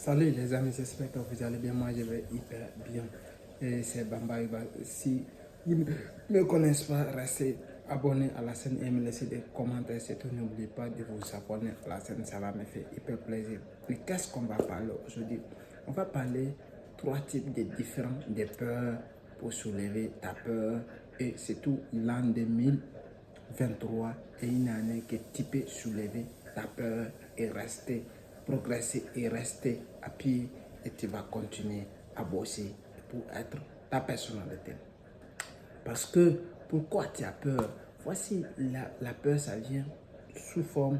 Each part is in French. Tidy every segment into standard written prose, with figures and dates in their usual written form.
Salut les amis, j'espère que vous allez bien. Moi, je vais hyper bien. Et c'est Bamba Iba. Si vous ne me connaissez pas, restez abonné à la chaîne et me laissez des commentaires. Surtout, n'oubliez pas de vous abonner à la chaîne, ça va me faire hyper plaisir. Mais qu'est-ce qu'on va parler aujourd'hui? On va parler trois types de différents de peurs pour soulever ta peur. Et c'est tout l'an 2023 est une année qui est typée soulever ta peur et rester progresser et rester à pied et tu vas continuer à bosser pour être ta personnalité. Parce que pourquoi tu as peur? Voici la peur, ça vient sous forme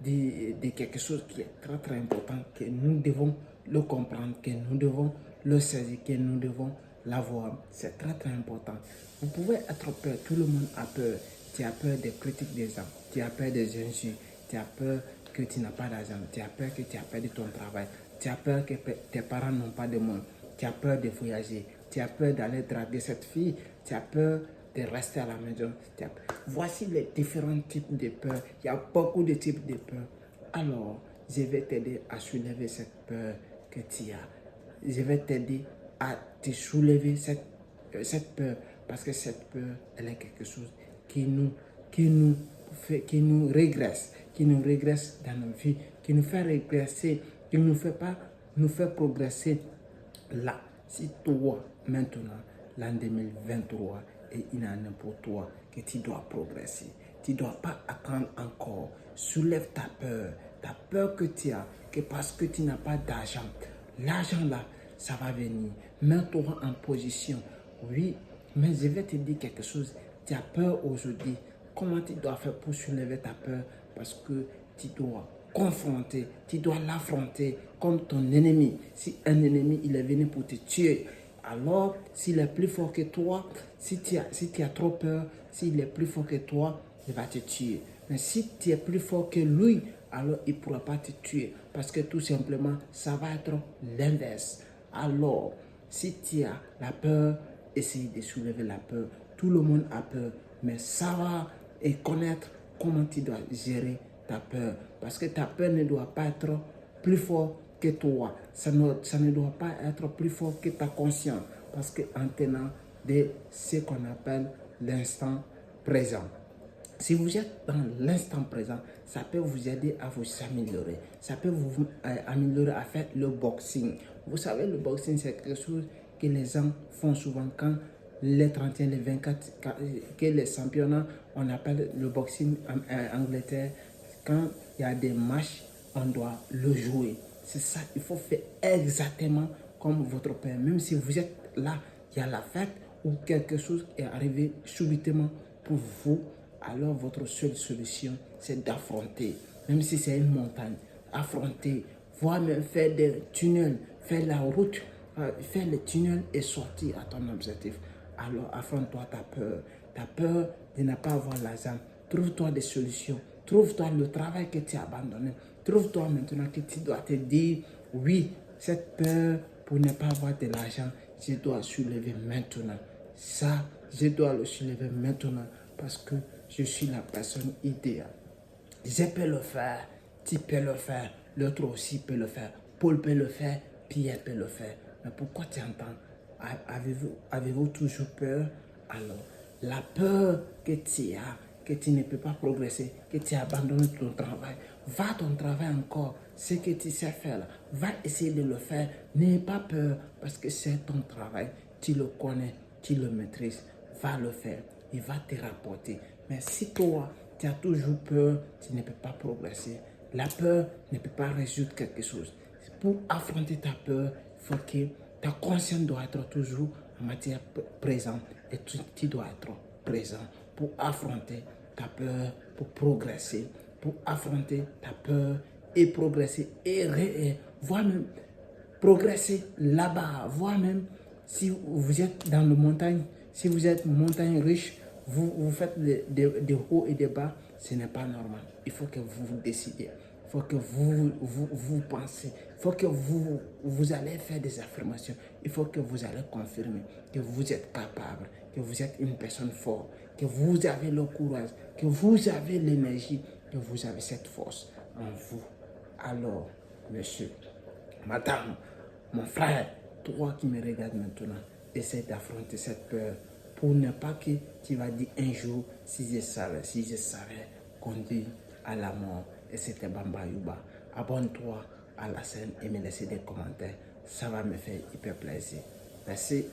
de quelque chose qui est très très important, que nous devons le comprendre, que nous devons le saisir, que nous devons l'avoir. C'est très très important. Vous pouvez être peur, tout le monde a peur. Tu as peur des critiques des gens, tu as peur des injures, tu as peur que tu n'as pas d'argent, tu as peur que tu as perdu ton travail, tu as peur que tes parents n'ont pas de monde, tu as peur de voyager, tu as peur d'aller draguer cette fille, tu as peur de rester à la maison. Voici les différents types de peurs. Il y a beaucoup de types de peurs. Alors, je vais t'aider à soulever cette peur que tu as. Je vais t'aider à te soulever cette peur. Parce que cette peur, elle est quelque chose qui nous régresse, dans nos vies, qui nous fait régresser, qui ne nous fait pas nous faire progresser. Là, si toi, maintenant, l'an 2023 est une année pour toi, que tu dois progresser, tu ne dois pas attendre encore. Soulève ta peur que tu as, que parce que tu n'as pas d'argent. L'argent là, ça va venir. Mets-toi en position. Oui, mais je vais te dire quelque chose. Tu as peur aujourd'hui. Comment tu dois faire pour soulever ta peur? Parce que tu dois confronter, tu dois l'affronter comme ton ennemi. Si un ennemi, il est venu pour te tuer, alors s'il est plus fort que toi, si tu as trop peur, s'il est plus fort que toi, il va te tuer. Mais si tu es plus fort que lui, alors il ne pourra pas te tuer. Parce que tout simplement, ça va être l'inverse. Alors, si tu as la peur, essaye de soulever la peur. Tout le monde a peur, mais savoir et connaître comment tu dois gérer ta peur. Parce que ta peur ne doit pas être plus fort que toi. Ça ne doit pas être plus fort que ta conscience. Parce qu'en tenant de ce qu'on appelle l'instant présent. Si vous êtes dans l'instant présent, ça peut vous aider à vous améliorer. Ça peut vous améliorer à faire le boxing. Vous savez, le boxing, c'est quelque chose que les gens font souvent quand les 31, les 24, que les championnats, on appelle le boxing en Angleterre. Quand il y a des matchs, on doit le jouer. C'est ça, il faut faire exactement comme votre père. Même si vous êtes là, il y a la fête ou quelque chose est arrivé subitement pour vous, alors votre seule solution, c'est d'affronter. Même si c'est une montagne, affronter, voire même faire des tunnels, faire la route, faire les tunnels et sortir à ton objectif. Alors affronte-toi ta peur de ne pas avoir l'argent. Trouve-toi des solutions. Trouve-toi le travail que tu as abandonné. Trouve-toi maintenant que tu dois te dire, oui, cette peur pour ne pas avoir de l'argent, je dois soulever maintenant. Ça, je dois le soulever maintenant parce que je suis la personne idéale. Je peux le faire, tu peux le faire, l'autre aussi peut le faire, Paul peut le faire, Pierre peut le faire. Mais pourquoi tu entends? Avez-vous toujours peur? Alors, la peur que tu as, que tu ne peux pas progresser, que tu abandonnes ton travail, va à ton travail encore, ce que tu sais faire, va essayer de le faire. N'aie pas peur parce que c'est ton travail, tu le connais, tu le maîtrises, va le faire, il va te rapporter. Mais si toi, tu as toujours peur, tu ne peux pas progresser. La peur ne peut pas résoudre quelque chose. Pour affronter ta peur, il faut que ta conscience doit être toujours en matière présente et tu dois être présent pour affronter ta peur, pour progresser, pour affronter ta peur et progresser et voire même progresser là-bas, voire même si vous êtes dans le montagne, si vous êtes montagne riche, vous faites des hauts et des bas, ce n'est pas normal. Il faut que vous vous décidez. Il faut que vous pensez. Il faut que vous allez faire des affirmations. Il faut que vous allez confirmer que vous êtes capable, que vous êtes une personne forte, que vous avez le courage, que vous avez l'énergie, que vous avez cette force en vous. Alors, monsieur, Madame, mon frère, toi qui me regardes maintenant, essaie d'affronter cette peur pour ne pas que tu vas dire un jour, si je savais qu'on dit à la mort, et c'était Bamba Yuba. Abonne-toi à la chaîne et me laisser des commentaires. Ça va me faire hyper plaisir. Merci.